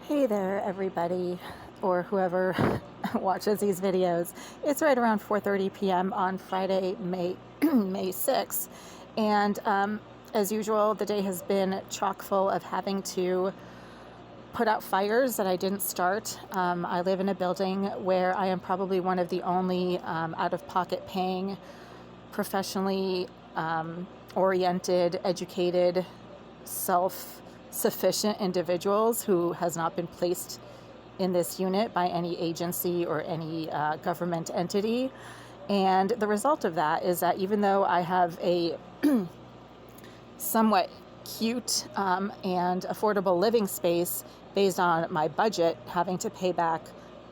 Hey there, everybody, or whoever watches these videos. It's right around 4:30 p.m. on Friday, May 6th, and as usual, the day has been chock full of having to put out fires that I didn't start. I live in a building where I am probably one of the only out-of-pocket paying, professionally oriented, educated, self-sufficient individuals who has not been placed in this unit by any agency or any government entity. And the result of that is that even though I have a somewhat cute and affordable living space based on my budget, having to pay back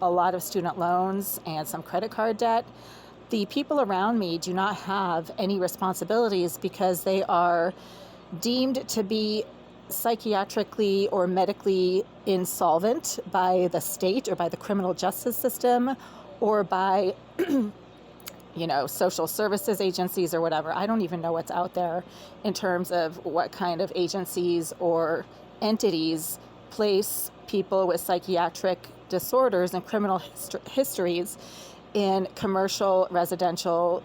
a lot of student loans and some credit card debt, the people around me do not have any responsibilities because they are deemed to be psychiatrically or medically insolvent by the state or by the criminal justice system or by social services agencies or whatever. I don't even know what's out there in terms of what kind of agencies or entities place people with psychiatric disorders and criminal histories in commercial residential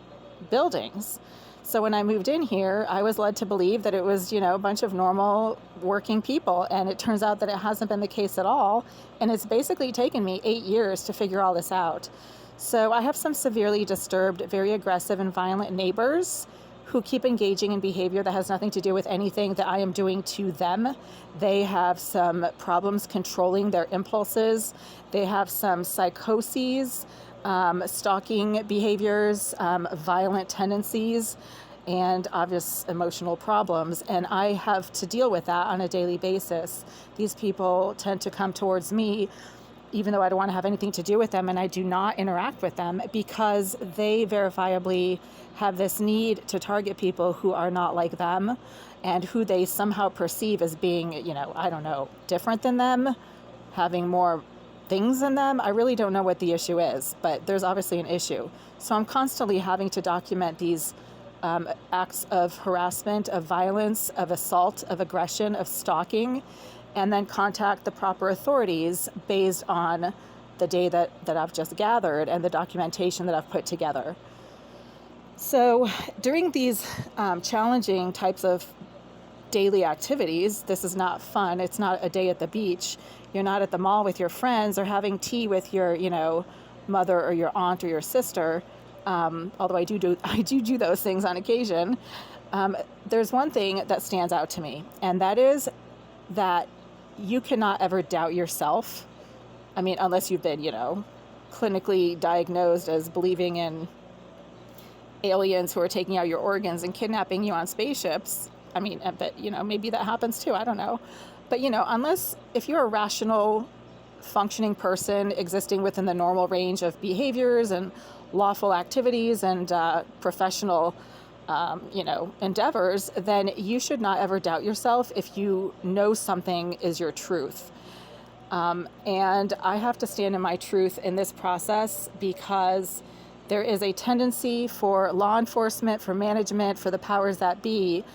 buildings. So when I moved in here, I was led to believe that it was, a bunch of normal working people. And it turns out that it hasn't been the case at all. And it's basically taken me 8 years to figure all this out. So I have some severely disturbed, very aggressive and violent neighbors who keep engaging in behavior that has nothing to do with anything that I am doing to them. They have some problems controlling their impulses. They have some psychoses, stalking behaviors, violent tendencies, and obvious emotional problems. And I have to deal with that on a daily basis. These people tend to come towards me even though I don't want to have anything to do with them, and I do not interact with them because they verifiably have this need to target people who are not like them and who they somehow perceive as being, different than them, having more things than them. I really don't know what the issue is, but there's obviously an issue. So I'm constantly having to document these acts of harassment, of violence, of assault, of aggression, of stalking, and then contact the proper authorities based on the data that I've just gathered and the documentation that I've put together. So during these challenging types of daily activities, this is not fun. It's not a day at the beach. You're not at the mall with your friends or having tea with your, mother or your aunt or your sister. Although I do those things on occasion. There's one thing that stands out to me, and that is that you cannot ever doubt yourself. I mean, unless you've been, clinically diagnosed as believing in aliens who are taking out your organs and kidnapping you on spaceships. I mean, but, maybe that happens too. I don't know. But, if you're a rational, functioning person existing within the normal range of behaviors and lawful activities and professional endeavors, then you should not ever doubt yourself if you know something is your truth. And I have to stand in my truth in this process because there is a tendency for law enforcement, for management, for the powers that be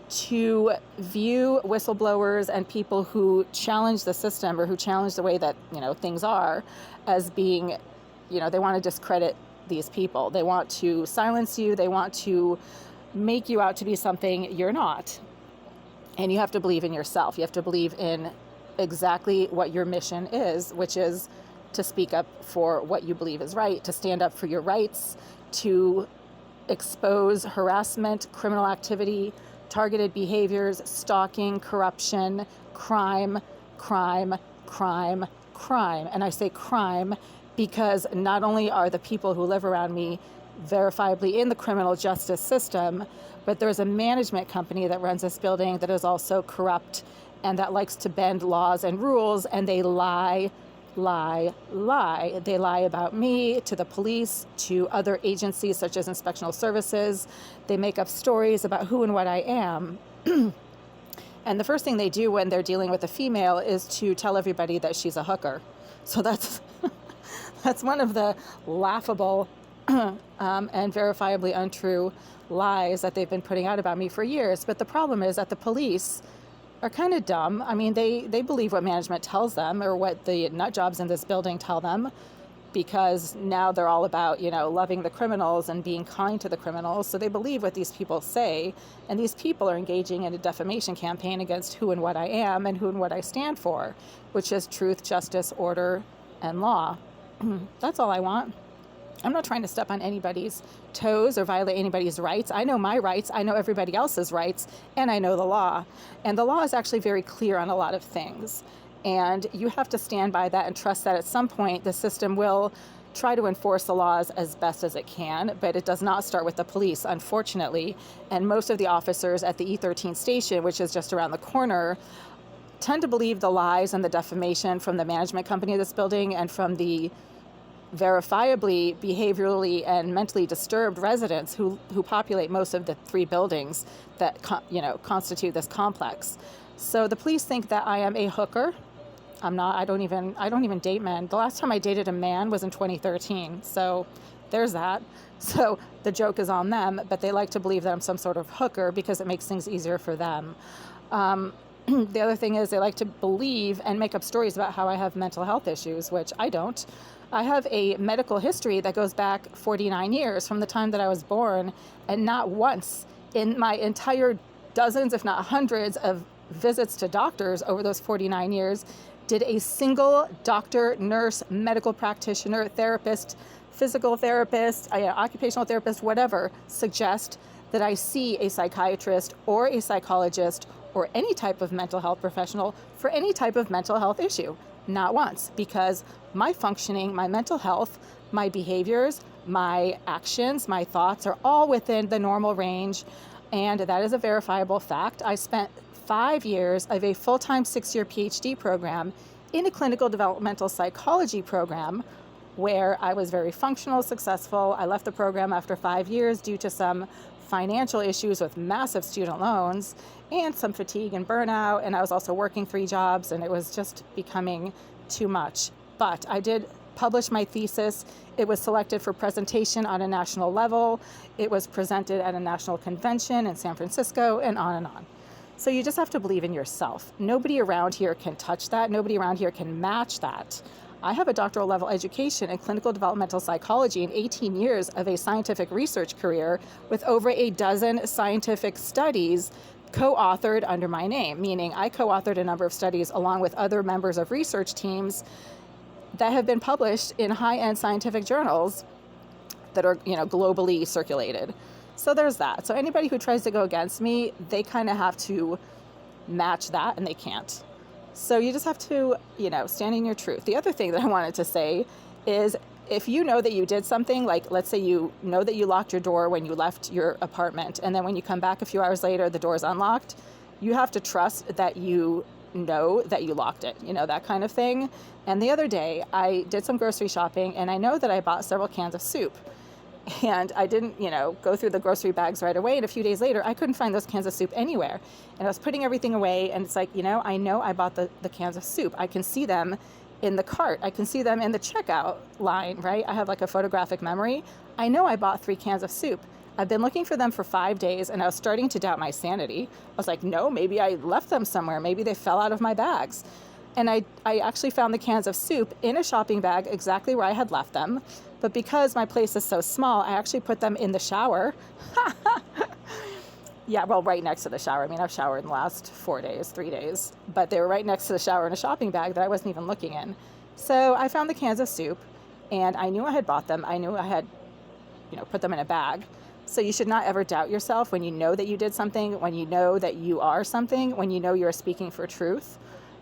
to view whistleblowers and people who challenge the system or who challenge the way that, things are as being, they want to discredit these people. They want to silence you. They want to make you out to be something you're not. And you have to believe in yourself. You have to believe in exactly what your mission is, which is to speak up for what you believe is right, to stand up for your rights, to expose harassment, criminal activity, targeted behaviors, stalking, corruption, crime. And I say crime because not only are the people who live around me verifiably in the criminal justice system, but there's a management company that runs this building that is also corrupt and that likes to bend laws and rules, and they lie. They lie about me to the police, to other agencies such as inspectional services. They make up stories about who and what I am. And the first thing they do when they're dealing with a female is to tell everybody that she's a hooker. So that's one of the laughable and verifiably untrue lies that they've been putting out about me for years. But the problem is that the police are kind of dumb. I mean, they believe what management tells them or what the nut jobs in this building tell them, because now they're all about, loving the criminals and being kind to the criminals. So they believe what these people say, and these people are engaging in a defamation campaign against who and what I am and who and what I stand for, which is truth, justice, order, and law. That's all I want. I'm not trying to step on anybody's toes or violate anybody's rights. I know my rights, I know everybody else's rights, and I know the law. And the law is actually very clear on a lot of things. And you have to stand by that and trust that at some point the system will try to enforce the laws as best as it can, but it does not start with the police, unfortunately. And most of the officers at the E13 station, which is just around the corner, tend to believe the lies and the defamation from the management company of this building and from the verifiably behaviorally and mentally disturbed residents who populate most of the 3 buildings that constitute this complex. So the police think that I am a hooker. I'm not. I don't even date men. The last time I dated a man was in 2013. So there's that. So the joke is on them, but they like to believe that I'm some sort of hooker because it makes things easier for them. The other thing is they like to believe and make up stories about how I have mental health issues, which I don't. I have a medical history that goes back 49 years from the time that I was born, and not once in my entire dozens, if not hundreds, of visits to doctors over those 49 years did a single doctor, nurse, medical practitioner, therapist, physical therapist, occupational therapist, whatever, suggest that I see a psychiatrist or a psychologist or any type of mental health professional for any type of mental health issue. Not once, because my functioning, my mental health, my behaviors, my actions, my thoughts are all within the normal range, and that is a verifiable fact. I spent 5 years of a full-time 6-year PhD program in a clinical developmental psychology program where I was very functional, successful. I left the program after 5 years due to some financial issues with massive student loans and some fatigue and burnout. And I was also working 3 jobs, and it was just becoming too much. But I did publish my thesis. It was selected for presentation on a national level. It was presented at a national convention in San Francisco, and on and on. So you just have to believe in yourself. Nobody around here can touch that. Nobody around here can match that. I have a doctoral level education in clinical developmental psychology and 18 years of a scientific research career with over a dozen scientific studies co-authored under my name, meaning I co-authored a number of studies along with other members of research teams that have been published in high-end scientific journals that are, globally circulated. So there's that. So anybody who tries to go against me, they kind of have to match that, and they can't. So you just have to, stand in your truth. The other thing that I wanted to say is if you know that you did something, like let's say you know that you locked your door when you left your apartment, and then when you come back a few hours later, the door's unlocked, you have to trust that you know that you locked it, that kind of thing. And the other day I did some grocery shopping, and I know that I bought several cans of soup. And I didn't, go through the grocery bags right away. And a few days later, I couldn't find those cans of soup anywhere. And I was putting everything away. And it's like, I know I bought the cans of soup. I can see them in the cart. I can see them in the checkout line, right? I have like a photographic memory. I know I bought 3 cans of soup. I've been looking for them for 5 days, and I was starting to doubt my sanity. I was like, no, maybe I left them somewhere. Maybe they fell out of my bags. And I actually found the cans of soup in a shopping bag exactly where I had left them. But because my place is so small, I actually put them in the shower. Yeah, well, right next to the shower. I mean, I've showered in the last 3 days. But they were right next to the shower in a shopping bag that I wasn't even looking in. So I found the cans of soup, and I knew I had bought them. I knew I had, put them in a bag. So you should not ever doubt yourself when you know that you did something, when you know that you are something, when you know you're speaking for truth,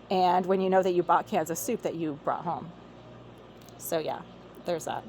and when you know that you bought cans of soup that you brought home. So yeah, there's that.